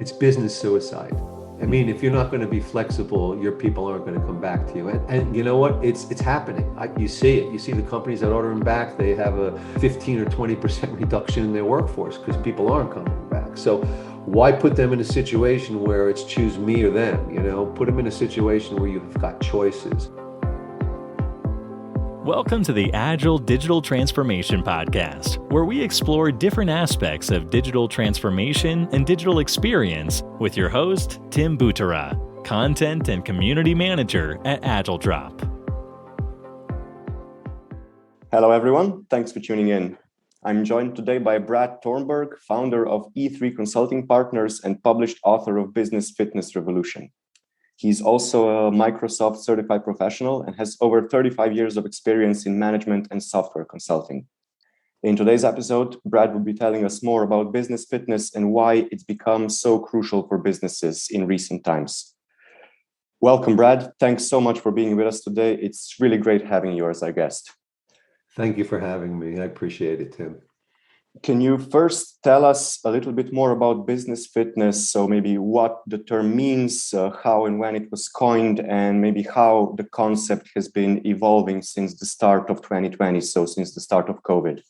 It's business suicide. I mean, if you're not going to be flexible, your people aren't going to come back to you. And you know what? It's happening. You see it. You see the companies that order them back, they have a 15 or 20% reduction in their workforce because people aren't coming back. So why put them in a situation where it's choose me or them? Put them in a situation where you've got choices. Welcome to the Agile Digital Transformation Podcast, where we explore different aspects of digital transformation and digital experience with your host, Tim Butera, Content and Community Manager at AgileDrop. Hello, everyone. Thanks for tuning in. I'm joined today by Brad Tornberg, founder of E3 Consulting Partners and published author of Business Fitness Revolution. He's also a Microsoft certified professional and has over 35 years of experience in management and software consulting. In today's episode, Brad will be telling us more about business fitness and why it's become so crucial for businesses in recent times. Welcome, Brad. Thanks so much for being with us today. It's really great having you as our guest. Thank you for having me. I appreciate it, Tim. Can you first tell us a little bit more about business fitness? So maybe what the term means, how and when it was coined, and maybe how the concept has been evolving since the start of 2020, so since the start of COVID.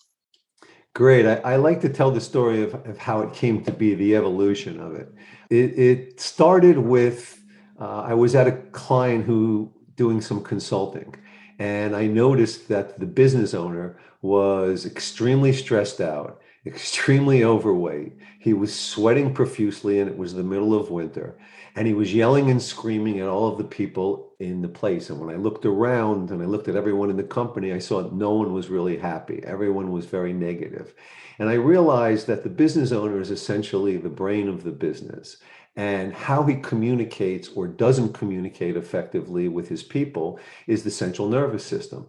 Great. I like to tell the story of how it came to be, the evolution of it. It started with, I was at a client who doing some consulting, and I noticed that the business owner was extremely stressed out, extremely overweight. He was sweating profusely, and it was the middle of winter. And he was yelling and screaming at all of the people in the place. And when I looked around and I looked at everyone in the company, I saw that no one was really happy. Everyone was very negative. And I realized that the business owner is essentially the brain of the business. And how he communicates or doesn't communicate effectively with his people is the central nervous system.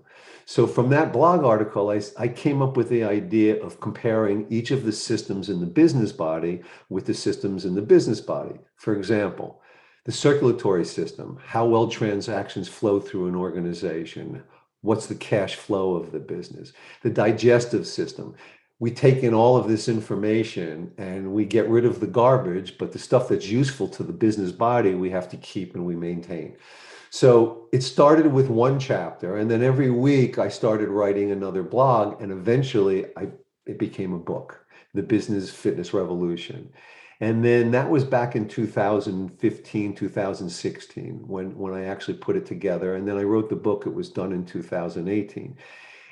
So from that blog article, I came up with the idea of comparing each of the systems in the business body with the systems in the business body. For example, the circulatory system, how well transactions flow through an organization, what's the cash flow of the business, the digestive system. We take in all of this information and we get rid of the garbage, but the stuff that's useful to the business body, we have to keep and we maintain. So it started with one chapter, and then every week I started writing another blog, and eventually it became a book, The Business Fitness Revolution. And then that was back in 2015, 2016, when I actually put it together. And then I wrote the book. It was done in 2018.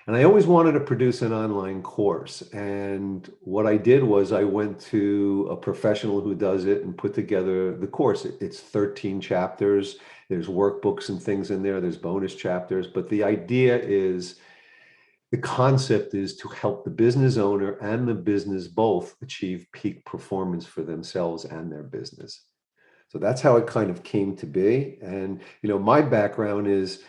And I always wanted to produce an online course. And what I did was I went to a professional who does it and put together the course. It's 13 chapters. There's workbooks and things in there. There's bonus chapters. But the idea is, the concept is to help the business owner and the business both achieve peak performance for themselves and their business. So that's how it kind of came to be. And, my background is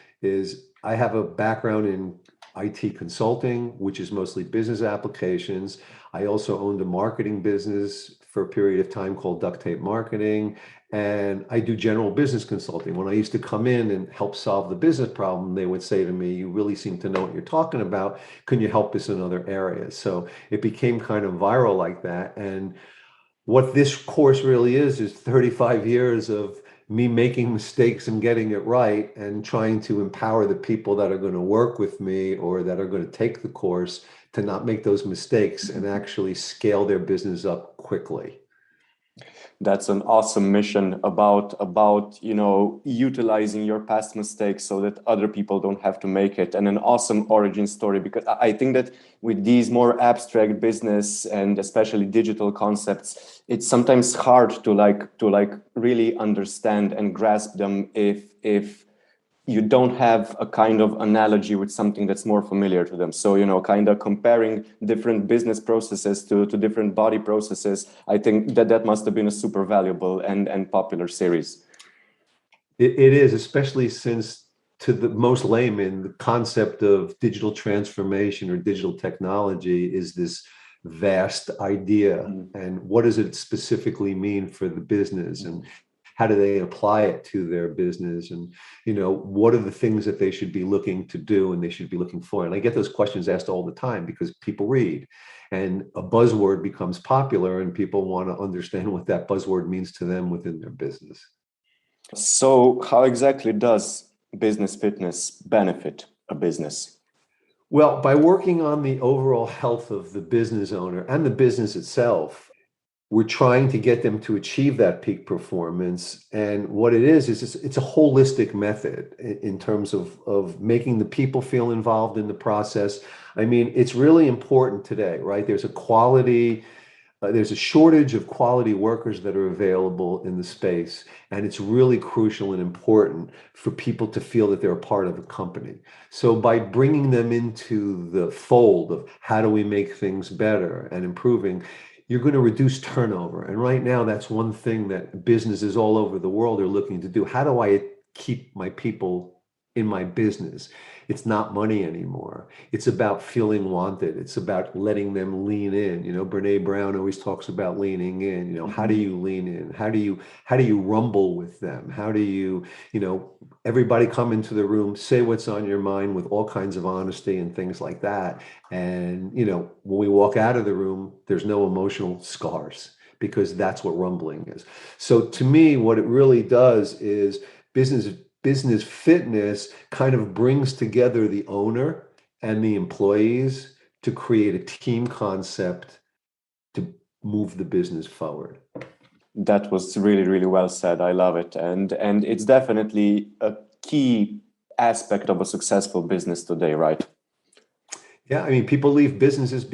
I have a background in IT consulting, which is mostly business applications. I also owned a marketing business for a period of time called Duct Tape Marketing. And I do general business consulting. When I used to come in and help solve the business problem, they would say to me, "You really seem to know what you're talking about. Can you help us in other areas?" So it became kind of viral like that. And what this course really is 35 years of me making mistakes and getting it right and trying to empower the people that are going to work with me or that are going to take the course to not make those mistakes and actually scale their business up quickly. That's an awesome mission about utilizing your past mistakes so that other people don't have to make it, and an awesome origin story, because I think that with these more abstract business and especially digital concepts, it's sometimes hard to really understand and grasp them if you don't have a kind of analogy with something that's more familiar to them. So, kind of comparing different business processes to different body processes, I think that must have been a super valuable and popular series. It is, especially since, to the most layman, the concept of digital transformation or digital technology is this vast idea. And what does it specifically mean for the business? And how do they apply it to their business, and what are the things that they should be looking to do and they should be looking for. And I get those questions asked all the time because people read, and a buzzword becomes popular and people want to understand what that buzzword means to them within their business. So how exactly does business fitness benefit a business? Well, by working on the overall health of the business owner and the business itself, we're trying to get them to achieve that peak performance. And what it is it's a holistic method in terms of making the people feel involved in the process. I mean, it's really important today, right? There's a shortage of quality workers that are available in the space, and it's really crucial and important for people to feel that they're a part of a company. So by bringing them into the fold of how do we make things better and improving, you're going to reduce turnover. And right now, that's one thing that businesses all over the world are looking to do. How do I keep my people in my business? It's not money anymore. It's about feeling wanted. It's about letting them lean in. Brene Brown always talks about leaning in. How do you lean in? How do you rumble with them? How do you, everybody come into the room, say what's on your mind with all kinds of honesty and things like that. And, when we walk out of the room, there's no emotional scars, because that's what rumbling is. So to me, what it really does is business fitness kind of brings together the owner and the employees to create a team concept to move the business forward. That was really, really well said. I love it. And it's definitely a key aspect of a successful business today, right? Yeah, I mean, people leave businesses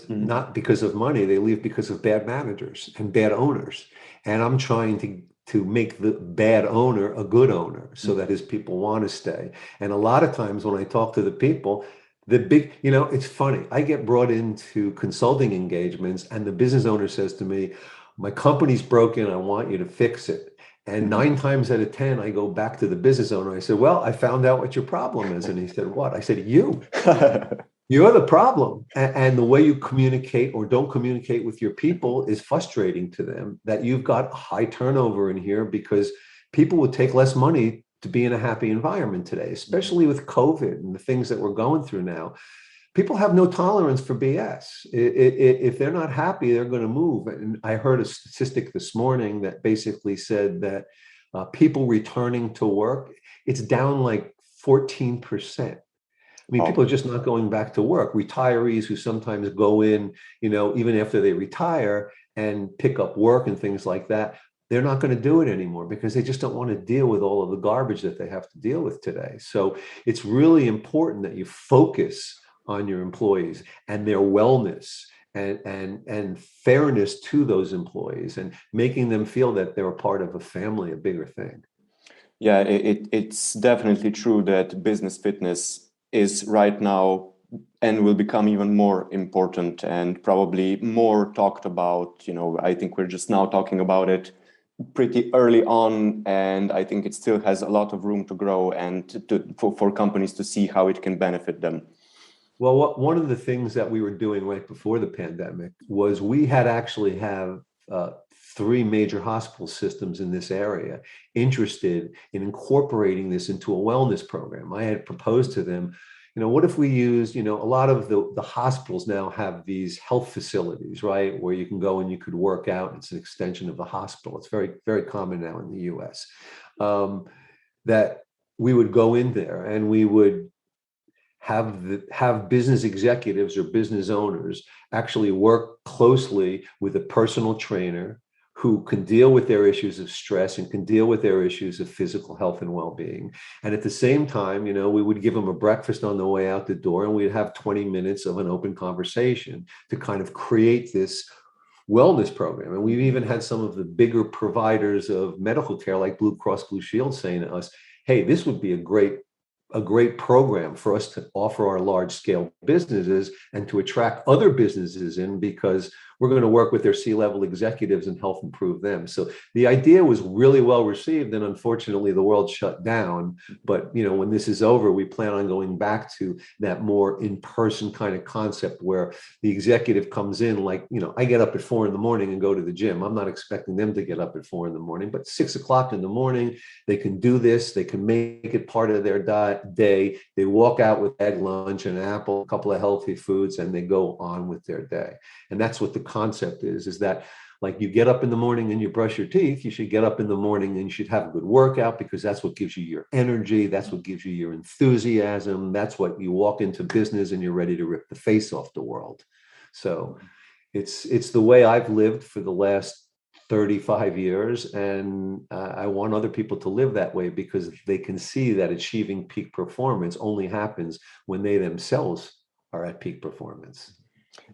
not because of money. They leave because of bad managers and bad owners. And I'm trying to make the bad owner a good owner so that his people want to stay. And a lot of times when I talk to the people, it's funny. I get brought into consulting engagements and the business owner says to me, my company's broken. I want you to fix it. And 9 times out of 10, I go back to the business owner. I said, well, I found out what your problem is. And he said, what? I said, you. You're the problem. And the way you communicate or don't communicate with your people is frustrating to them, that you've got high turnover in here because people would take less money to be in a happy environment today, especially with COVID and the things that we're going through now. People have no tolerance for BS. If they're not happy, they're going to move. And I heard a statistic this morning that basically said that people returning to work, it's down like 14%. I mean, people are just not going back to work. Retirees who sometimes go in, even after they retire and pick up work and things like that, they're not going to do it anymore because they just don't want to deal with all of the garbage that they have to deal with today. So it's really important that you focus on your employees and their wellness and fairness to those employees and making them feel that they're a part of a family, a bigger thing. Yeah, it's definitely true that business fitness is right now and will become even more important and probably more talked about. I think we're just now talking about it pretty early on, and I think it still has a lot of room to grow and for companies to see how it can benefit them. Well, one of the things that we were doing right before the pandemic was we had actually have 3 major hospital systems in this area interested in incorporating this into a wellness program. I had proposed to them, what if we use, a lot of the hospitals now have these health facilities, right, where you can go and you could work out. It's an extension of the hospital. It's very, very common now in the US, that we would go in there and we would have business executives or business owners actually work closely with a personal trainer who can deal with their issues of stress and can deal with their issues of physical health and well-being. And at the same time, we would give them a breakfast on the way out the door, and we'd have 20 minutes of an open conversation to kind of create this wellness program. And we've even had some of the bigger providers of medical care like Blue Cross Blue Shield saying to us, hey, this would be a great program for us to offer our large scale businesses and to attract other businesses in, because we're going to work with their C-level executives and help improve them. So the idea was really well received, and unfortunately the world shut down. But when this is over, we plan on going back to that more in-person kind of concept where the executive comes in, like, I get up at 4 a.m. and go to the gym. I'm not expecting them to get up at 4 a.m, but 6 o'clock in the morning, they can do this. They can make it part of their day. They walk out with egg lunch, an apple, a couple of healthy foods, and they go on with their day. And that's what the concept is that, like, you get up in the morning and you brush your teeth, you should get up in the morning and you should have a good workout, because that's what gives you your energy. That's what gives you your enthusiasm. That's what you walk into business and you're ready to rip the face off the world. So it's the way I've lived for the last 35 years. And I want other people to live that way, because they can see that achieving peak performance only happens when they themselves are at peak performance.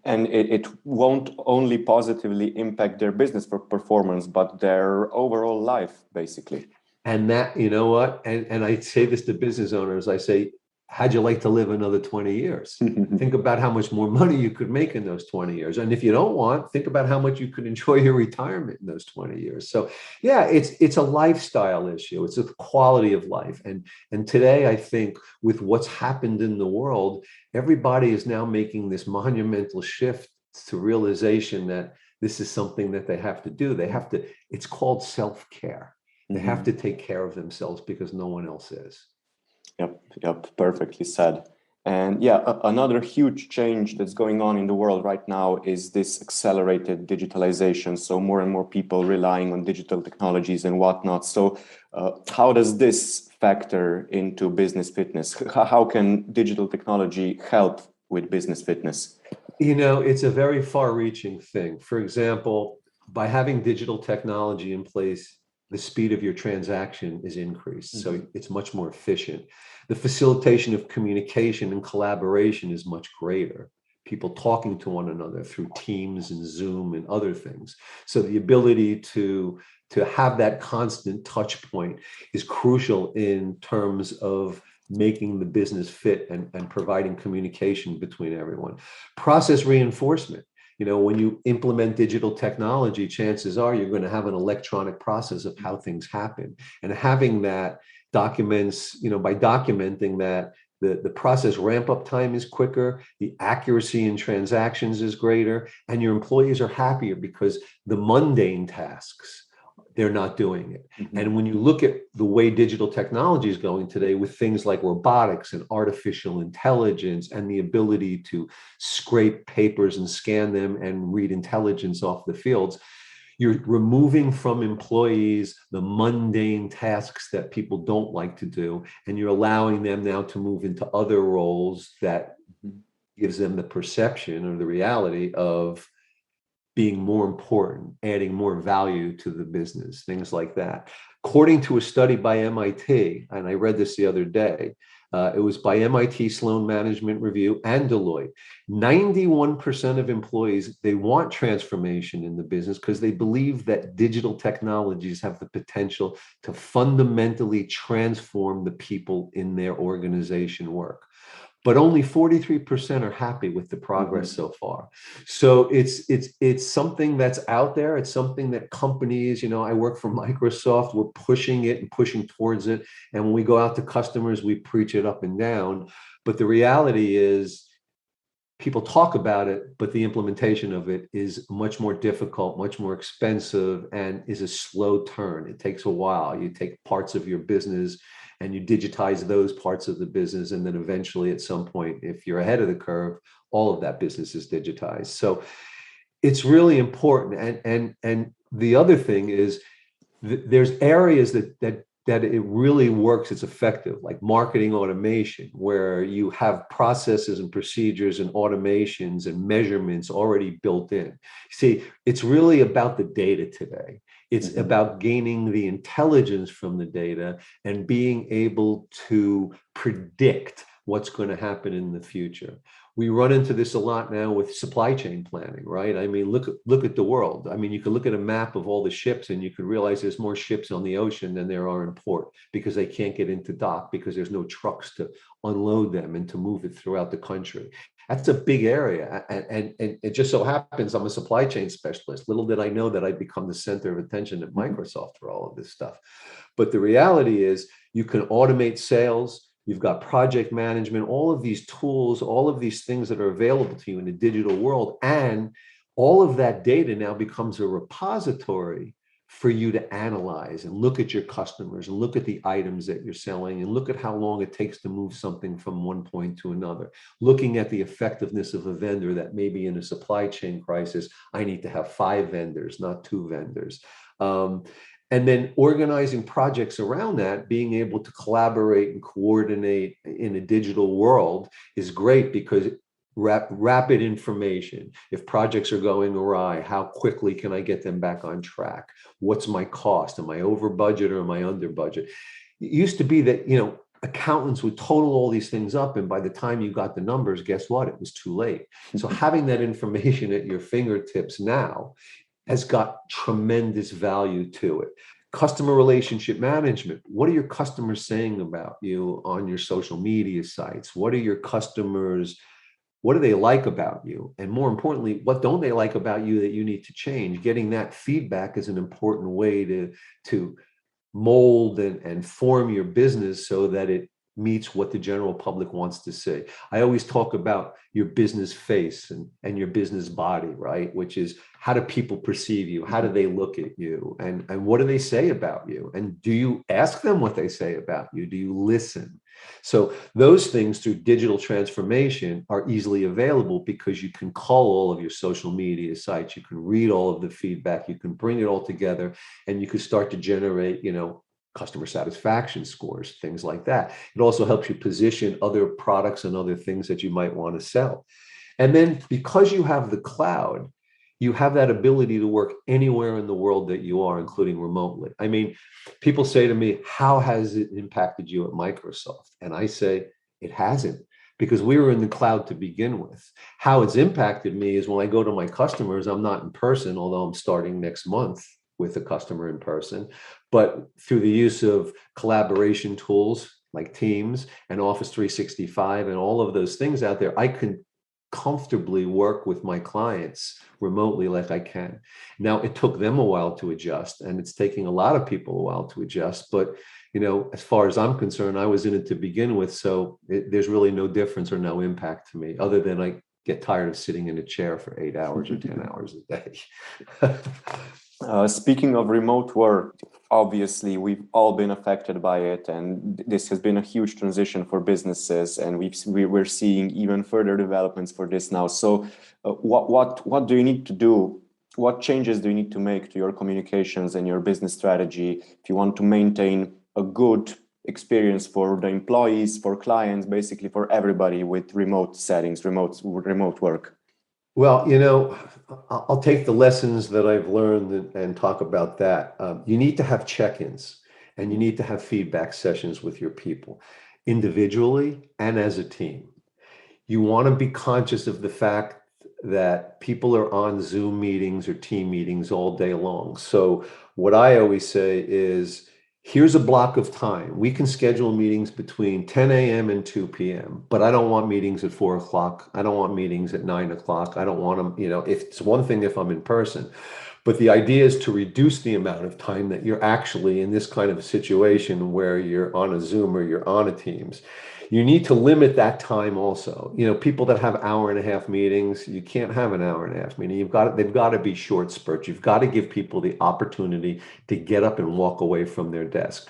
And it won't only positively impact their business performance, but their overall life, basically. And that, you know what? And I say this to business owners, I say, how'd you like to live another 20 years? Think about how much more money you could make in those 20 years. And if you don't want, think about how much you could enjoy your retirement in those 20 years. So yeah, it's a lifestyle issue. It's a quality of life. And today, I think with what's happened in the world, everybody is now making this monumental shift to realization that this is something that they have to do. It's called self-care. They have to take care of themselves because no one else is. Yep, perfectly said. And yeah, another huge change that's going on in the world right now is this accelerated digitalization. So more and more people relying on digital technologies and whatnot. So how does this factor into business fitness? How can digital technology help with business fitness? It's a very far-reaching thing. For example, by having digital technology in place, the speed of your transaction is increased. So it's much more efficient. The facilitation of communication and collaboration is much greater. People talking to one another through Teams and Zoom and other things. So the ability to have that constant touch point is crucial in terms of making the business fit and providing communication between everyone. Process reinforcement. When you implement digital technology, chances are you're going to have an electronic process of how things happen. And having that documents, by documenting that, the process ramp up time is quicker, the accuracy in transactions is greater, and your employees are happier because the mundane tasks, they're not doing it. And when you look at the way digital technology is going today with things like robotics and artificial intelligence and the ability to scrape papers and scan them and read intelligence off the fields, you're removing from employees the mundane tasks that people don't like to do. And you're allowing them now to move into other roles that gives them the perception or the reality of being more important, adding more value to the business, things like that. According to a study by MIT, and I read this the other day, it was by MIT Sloan Management Review and Deloitte, 91% of employees, they want transformation in the business because they believe that digital technologies have the potential to fundamentally transform the people in their organization work. But only 43% are happy with the progress so far. So it's something that's out there. It's something that companies, I work for Microsoft, we're pushing it and pushing towards it. And when we go out to customers, we preach it up and down. But the reality is people talk about it, but the implementation of it is much more difficult, much more expensive, and is a slow turn. It takes a while. You take parts of your business and you digitize those parts of the business. And then eventually at some point, if you're ahead of the curve, all of that business is digitized. So it's really important. And the other thing is there's areas that it really works, it's effective, like marketing automation, where you have processes and procedures and automations and measurements already built in. See, it's really about the data today. It's about gaining the intelligence from the data and being able to predict what's going to happen in the future. We run into this a lot now with supply chain planning, right? I mean, look at the world. I mean, you could look at a map of all the ships and you could realize there's more ships on the ocean than there are in port because they can't get into dock because there's no trucks to unload them and to move it throughout the country. That's a big area. And it just so happens I'm a supply chain specialist. Little did I know that I'd become the center of attention at Microsoft for all of this stuff. But the reality is you can automate sales. You've got project management, all of these tools, all of these things that are available to you in the digital world. And all of that data now becomes a repository for you to analyze and look at your customers and look at the items that you're selling and look at how long it takes to move something from one point to another. Looking at the effectiveness of a vendor that maybe in a supply chain crisis, I need to have 5 vendors, not 2 vendors. And then organizing projects around that, being able to collaborate and coordinate in a digital world is great because rapid information. If projects are going awry, how quickly can I get them back on track? What's my cost? Am I over budget or am I under budget? It used to be that, accountants would total all these things up. And by the time you got the numbers, guess what? It was too late. So having that information at your fingertips now has got tremendous value to it. Customer relationship management. What are your customers saying about you on your social media sites? What do they like about you? And more importantly, what don't they like about you that you need to change? Getting that feedback is an important way to mold and form your business so that it meets what the general public wants to see. I always talk about your business face and your business body, right? Which is, how do people perceive you? How do they look at you? And what do they say about you? And do you ask them what they say about you? Do you listen? So those things through digital transformation are easily available because you can call all of your social media sites, you can read all of the feedback, you can bring it all together, and you can start to generate, customer satisfaction scores, things like that. It also helps you position other products and other things that you might want to sell. And then because you have the cloud, you have that ability to work anywhere in the world that you are, including remotely. I mean, people say to me, how has it impacted you at Microsoft? And I say, it hasn't, because we were in the cloud to begin with. How it's impacted me is when I go to my customers, I'm not in person, although I'm starting next month with a customer in person, but through the use of collaboration tools like Teams and Office 365 and all of those things out there, I can comfortably work with my clients remotely like I can. Now, it took them a while to adjust, and it's taking a lot of people a while to adjust, but as far as I'm concerned, I was in it to begin with, so there's really no difference or no impact to me, other than I get tired of sitting in a chair for 8 hours or 10 hours a day. Speaking of remote work, obviously we've all been affected by it, and this has been a huge transition for businesses, and we're seeing even further developments for this now. So, what do you need to do? What changes do you need to make to your communications and your business strategy if you want to maintain a good experience for the employees, for clients, basically for everybody with remote settings, remote work? Well, I'll take the lessons that I've learned and talk about that. You need to have check-ins and you need to have feedback sessions with your people individually and as a team. You want to be conscious of the fact that people are on Zoom meetings or team meetings all day long. So what I always say is, here's a block of time. We can schedule meetings between 10 a.m. and 2 p.m., but I don't want meetings at 4 o'clock. I don't want meetings at 9 o'clock. I don't want them, if it's one thing if I'm in person, but the idea is to reduce the amount of time that you're actually in this kind of a situation where you're on a Zoom or you're on a Teams. You need to limit that time also. People that have hour-and-a-half meetings, you can't have an hour-and-a-half meeting. They've got to be short spurts. You've got to give people the opportunity to get up and walk away from their desk.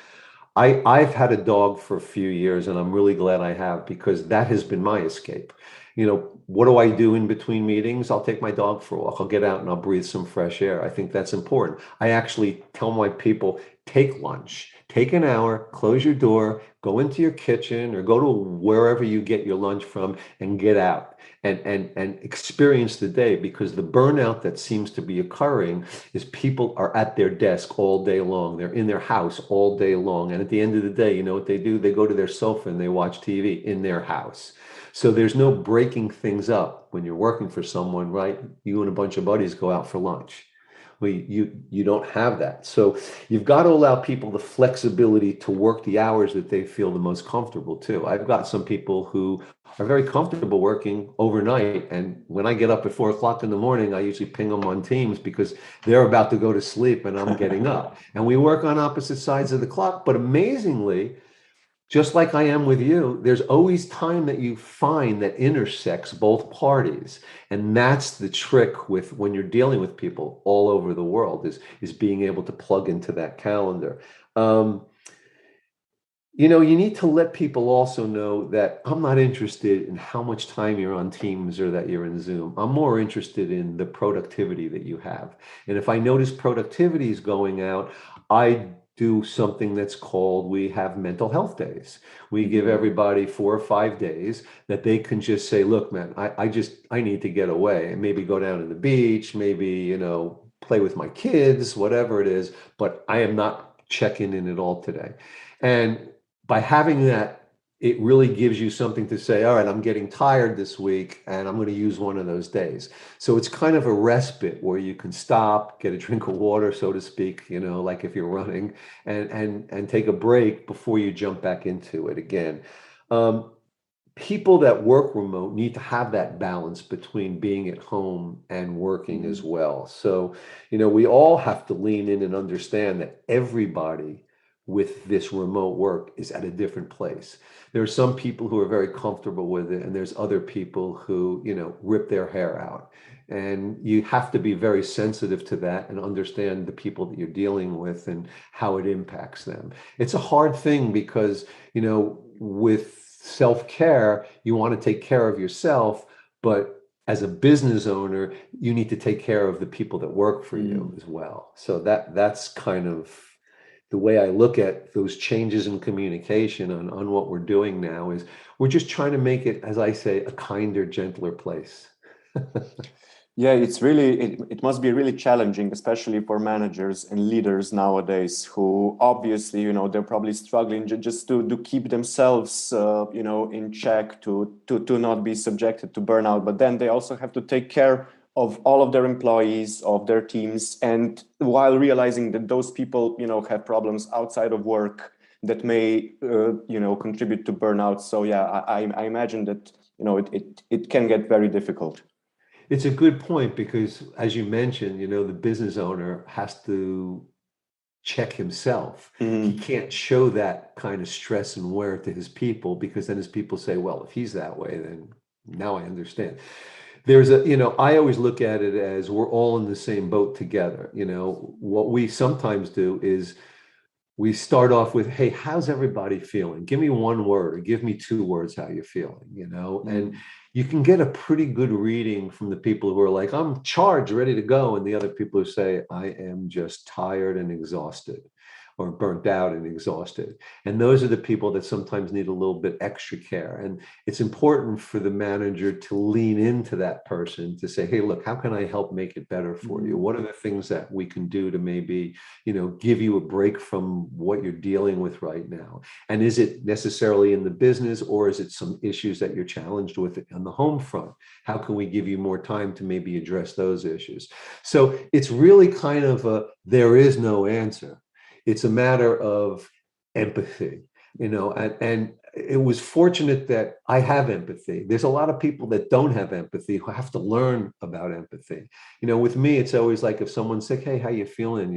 I've had a dog for a few years, and I'm really glad I have, because that has been my escape. What do I do in between meetings? I'll take my dog for a walk. I'll get out and I'll breathe some fresh air. I think that's important. I actually tell my people, take lunch, take an hour, close your door, go into your kitchen or go to wherever you get your lunch from and get out and experience the day, because the burnout that seems to be occurring is people are at their desk all day long. They're in their house all day long. And at the end of the day, you know what they do? They go to their sofa and they watch TV in their house. So there's no breaking things up when you're working for someone, right? You and a bunch of buddies go out for lunch. Well, you don't have that. So you've got to allow people the flexibility to work the hours that they feel the most comfortable too. I've got some people who are very comfortable working overnight. And when I get up at 4 o'clock in the morning, I usually ping them on Teams because they're about to go to sleep and I'm getting up. And we work on opposite sides of the clock. But amazingly, just like I am with you, there's always time that you find that intersects both parties. And that's the trick with when you're dealing with people all over the world is being able to plug into that calendar. Um, you need to let people also know that I'm not interested in how much time you're on Teams or that you're in Zoom. I'm more interested in the productivity that you have. And if I notice productivity is going out, I do something that's called, we have mental health days. We give everybody 4 or 5 days that they can just say, look, man, I need to get away and maybe go down to the beach, maybe, play with my kids, whatever it is, but I am not checking in at all today. And by having that, it really gives you something to say, all right, I'm getting tired this week and I'm going to use one of those days. So it's kind of a respite where you can stop, get a drink of water, so to speak, like if you're running and take a break before you jump back into it again. People that work remote need to have that balance between being at home and working as well. So, we all have to lean in and understand that everybody with this remote work is at a different place. There are some people who are very comfortable with it, and there's other people who, rip their hair out. And you have to be very sensitive to that and understand the people that you're dealing with and how it impacts them. It's a hard thing because, with self-care, you want to take care of yourself, but as a business owner, you need to take care of the people that work for you as well. So that's kind of the way I look at those changes in communication on what we're doing now is we're just trying to make it, as I say, a kinder, gentler place. Yeah, it must be really challenging, especially for managers and leaders nowadays who obviously, they're probably struggling just to keep themselves, in check, to not be subjected to burnout. But then they also have to take care of all of their employees, of their teams, and while realizing that those people, have problems outside of work that may, contribute to burnout. So yeah, I imagine that, it can get very difficult. It's a good point because, as you mentioned, the business owner has to check himself. He can't show that kind of stress and wear to his people because then his people say, well, if he's that way, then now I understand. I always look at it as we're all in the same boat together. What we sometimes do is we start off with, hey, how's everybody feeling? Give me one word or give me 2 words how you're feeling, and you can get a pretty good reading from the people who are like, I'm charged, ready to go. And the other people who say, I am just tired and exhausted or burnt out and exhausted. And those are the people that sometimes need a little bit extra care. And it's important for the manager to lean into that person to say, hey, look, how can I help make it better for you? What are the things that we can do to maybe, give you a break from what you're dealing with right now? And is it necessarily in the business or is it some issues that you're challenged with on the home front? How can we give you more time to maybe address those issues? So it's really kind of there is no answer. It's a matter of empathy, and it was fortunate that I have empathy. There's a lot of people that don't have empathy who have to learn about empathy. With me, it's always like if someone's sick, hey, how you feeling?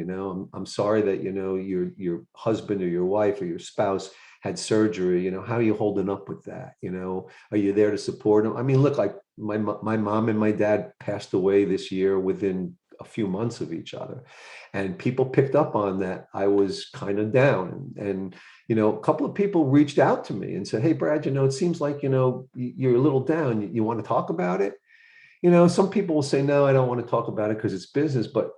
I'm sorry that, your husband or your wife or your spouse had surgery. How are you holding up with that? Are you there to support them? I mean, look, like my mom and my dad passed away this year within a few months of each other. And people picked up on that. I was kind of down. And a couple of people reached out to me and said, hey, Brad, it seems like, you're a little down. You want to talk about it? Some people will say, no, I don't want to talk about it because it's business. But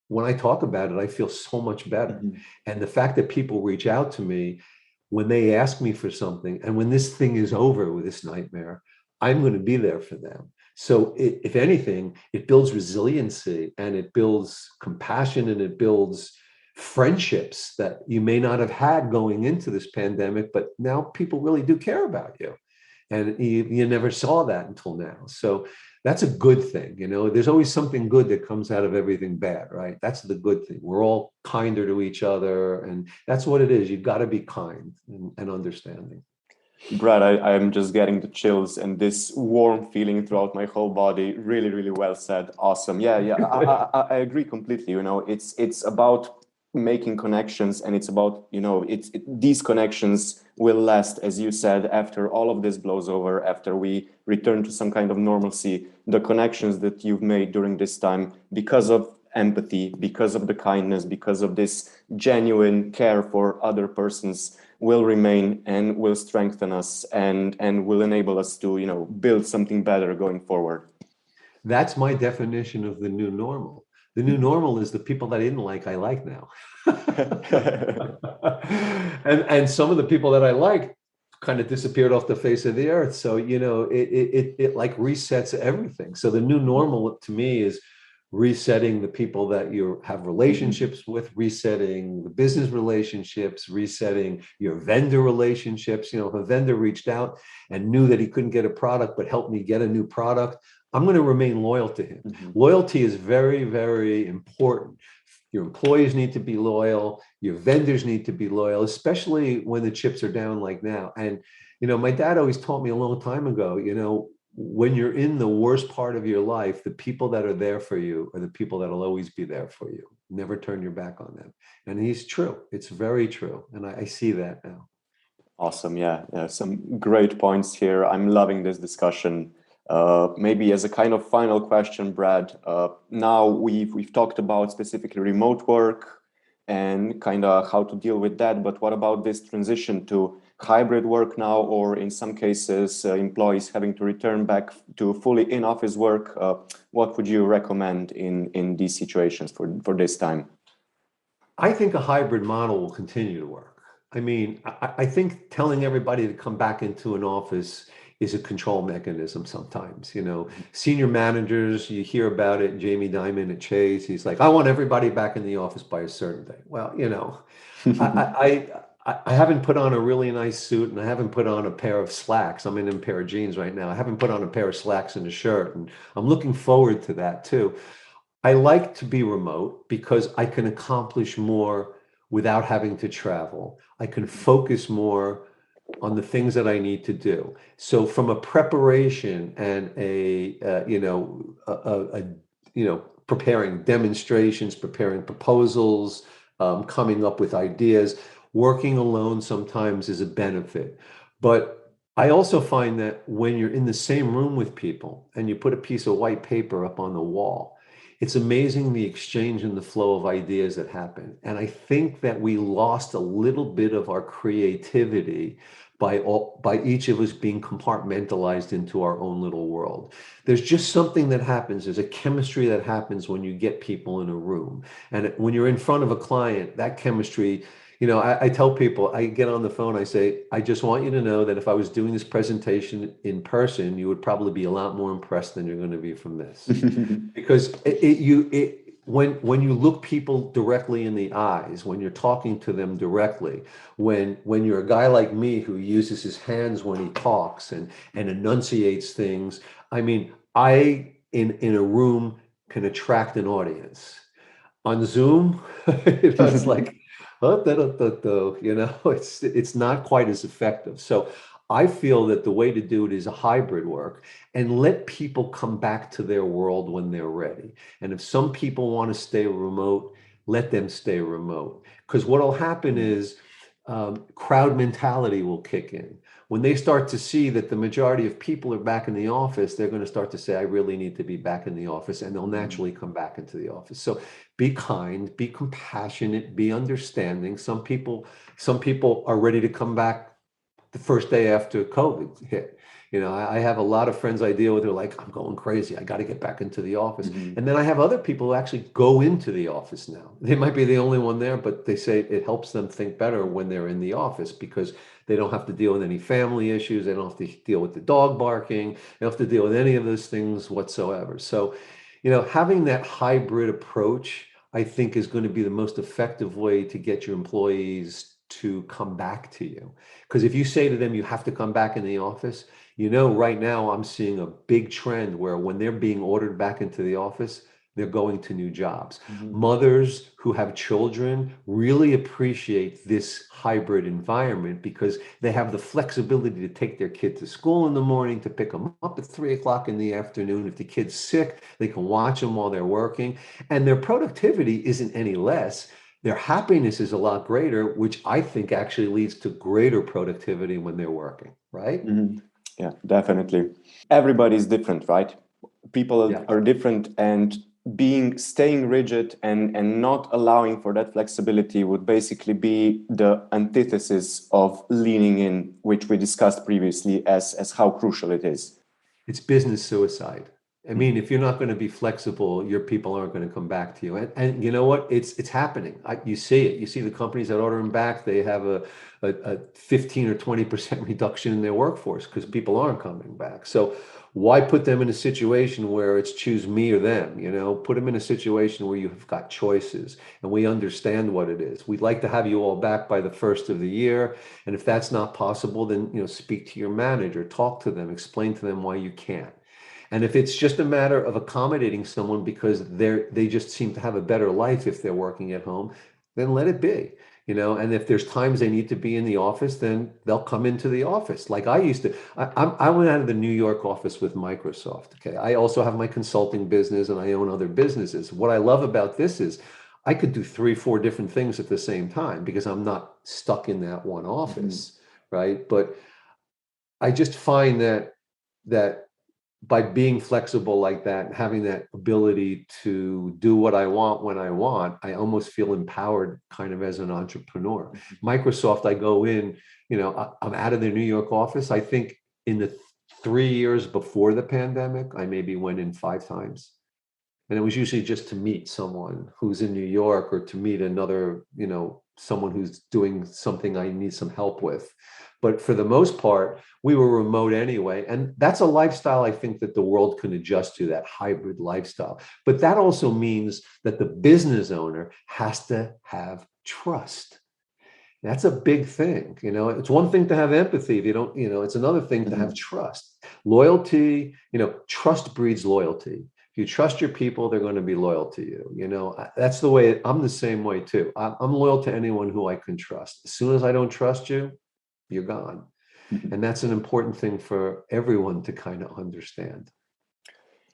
when I talk about it, I feel so much better. And the fact that people reach out to me when they ask me for something, and when this thing is over with this nightmare, I'm going to be there for them. So if anything, it builds resiliency and it builds compassion and it builds friendships that you may not have had going into this pandemic, but now people really do care about you. And you never saw that until now. So that's a good thing. There's always something good that comes out of everything bad, right? That's the good thing. We're all kinder to each other. And that's what it is. You've got to be kind and understanding. Brad, I'm just getting the chills and this warm feeling throughout my whole body. Really, really well said. Awesome. Yeah, yeah. I agree completely. It's about making connections, and it's about, these connections will last, as you said, after all of this blows over, after we return to some kind of normalcy. The connections that you've made during this time, because of empathy, because of the kindness, because of this genuine care for other persons, will remain and will strengthen us and will enable us to build something better going forward. That's my definition of the new normal. The new normal is the people that I didn't like, I like now. and some of the people that I like kind of disappeared off the face of the earth. So it like resets everything. So the new normal to me is resetting the people that you have relationships with, resetting the business relationships, resetting your vendor relationships. If a vendor reached out and knew that he couldn't get a product but helped me get a new product, I'm going to remain loyal to him. Loyalty is very, very important. Your employees need to be loyal. Your vendors need to be loyal, especially when the chips are down like now. And, my dad always taught me a long time ago, when you're in the worst part of your life, the people that are there for you are the people that will always be there for you. Never turn your back on them. And he's true. It's very true. And I see that now. Awesome. Yeah. Some great points here. I'm loving this discussion. Maybe as a kind of final question, Brad, now we've talked about specifically remote work and kind of how to deal with that. But what about this transition to hybrid work now, or in some cases, employees having to return back to fully in-office work? What would you recommend in these situations for this time? I think a hybrid model will continue to work. I mean, I think telling everybody to come back into an office is a control mechanism sometimes. Senior managers, you hear about it. Jamie Dimon at Chase, he's like, I want everybody back in the office by a certain day. Well, I haven't put on a really nice suit, and I haven't put on a pair of slacks. I'm in a pair of jeans right now. I haven't put on a pair of slacks and a shirt, and I'm looking forward to that too. I like to be remote because I can accomplish more without having to travel. I can focus more on the things that I need to do. So from a preparation and preparing demonstrations, preparing proposals, coming up with ideas, working alone sometimes is a benefit. But I also find that when you're in the same room with people and you put a piece of white paper up on the wall, it's amazing the exchange and the flow of ideas that happen. And I think that we lost a little bit of our creativity by each of us being compartmentalized into our own little world. There's just something that happens. There's a chemistry that happens when you get people in a room. And when you're in front of a client, that chemistry, I tell people, I get on the phone, I say, I just want you to know that if I was doing this presentation in person, you would probably be a lot more impressed than you're going to be from this. Because when you look people directly in the eyes, when you're talking to them directly, when you're a guy like me who uses his hands when he talks and enunciates things, I mean, I in a room can attract an audience. On Zoom, it's like, it's not quite as effective. So I feel that the way to do it is a hybrid work, and let people come back to their world when they're ready. And if some people want to stay remote, let them stay remote. Because what will happen is crowd mentality will kick in. When they start to see that the majority of people are back in the office, they're going to start to say, I really need to be back in the office, and they'll naturally come back into the office. So be kind, be compassionate, be understanding. Some people are ready to come back the first day after COVID hit. I have a lot of friends I deal with who are like, I'm going crazy. I got to get back into the office. And then I have other people who actually go into the office now. They might be the only one there, but they say it helps them think better when they're in the office because they don't have to deal with any family issues. They don't have to deal with the dog barking. They don't have to deal with any of those things whatsoever. So, having that hybrid approach, I think, is going to be the most effective way to get your employees to come back to you. Because if you say to them, you have to come back in the office, Right now I'm seeing a big trend where when they're being ordered back into the office, they're going to new jobs. Mhm. Mothers who have children really appreciate this hybrid environment because they have the flexibility to take their kid to school in the morning, to pick them up at 3 o'clock in the afternoon. If the kid's sick, they can watch them while they're working. And their productivity isn't any less. Their happiness is a lot greater, which I think actually leads to greater productivity when they're working, right? Mhm. Yeah, definitely. Everybody's different, right? People Yeah. are different, and staying rigid and not allowing for that flexibility would basically be the antithesis of leaning in, which we discussed previously as how crucial it is. It's business suicide. I mean, if you're not going to be flexible, your people aren't going to come back to you. And you know what? It's happening. You see it. You see the companies that order them back, they have a 15 or 20% reduction in their workforce because people aren't coming back. So why put them in a situation where it's choose me or them? Put them in a situation where you've got choices and we understand what it is. We'd like to have you all back by the first of the year. And if that's not possible, then speak to your manager, talk to them, explain to them why you can't. And if it's just a matter of accommodating someone because they just seem to have a better life if they're working at home, then let it be. And if there's times they need to be in the office, then they'll come into the office. Like I used to, I went out of the New York office with Microsoft. Okay. I also have my consulting business and I own other businesses. What I love about this is I could do 3, 4 different things at the same time because I'm not stuck in that one office. Right. But I just find that by being flexible like that and having that ability to do what I want when I want, I almost feel empowered kind of as an entrepreneur. Microsoft, I go in, I'm out of their New York office. I think in the 3 years before the pandemic, I maybe went in 5 times. And it was usually just to meet someone who's in New York or to meet another, someone who's doing something I need some help with. But for the most part, we were remote anyway. And that's a lifestyle I think that the world can adjust to, that hybrid lifestyle. But that also means that the business owner has to have trust. That's a big thing. It's one thing to have empathy. If you don't, it's another thing to have trust. Loyalty, trust breeds loyalty. If you trust your people, they're going to be loyal to you. That's the way I'm the same way too. I'm loyal to anyone who I can trust. As soon as I don't trust you, you're gone. And that's an important thing for everyone to kind of understand.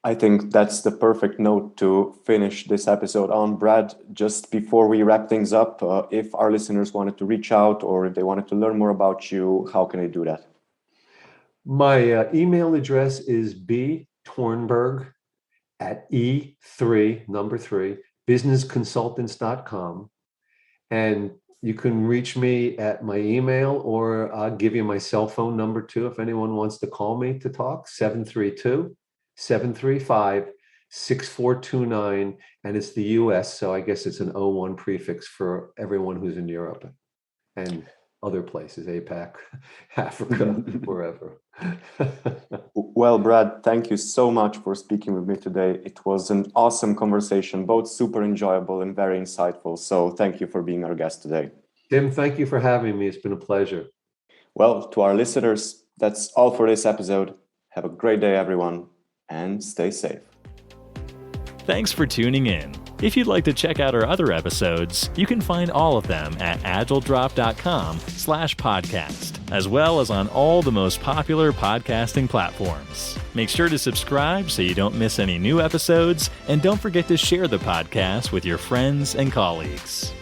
I think that's the perfect note to finish this episode on. Brad, just before we wrap things up, if our listeners wanted to reach out or if they wanted to learn more about you, how can they do that? My email address is btornberg@E3, businessconsultants.com. And you can reach me at my email, or I'll give you my cell phone number too if anyone wants to call me to talk, 732-735-6429. And it's the US, so I guess it's an 01 prefix for everyone who's in Europe and other places, APAC, Africa, wherever. Well, Brad, thank you so much for speaking with me today. It was an awesome conversation, both super enjoyable and very insightful. So thank you for being our guest today. Tim, thank you for having me. It's been a pleasure. Well, to our listeners, that's all for this episode. Have a great day, everyone, and stay safe. Thanks for tuning in. If you'd like to check out our other episodes, you can find all of them at agiledrop.com/podcast, as well as on all the most popular podcasting platforms. Make sure to subscribe so you don't miss any new episodes, and don't forget to share the podcast with your friends and colleagues.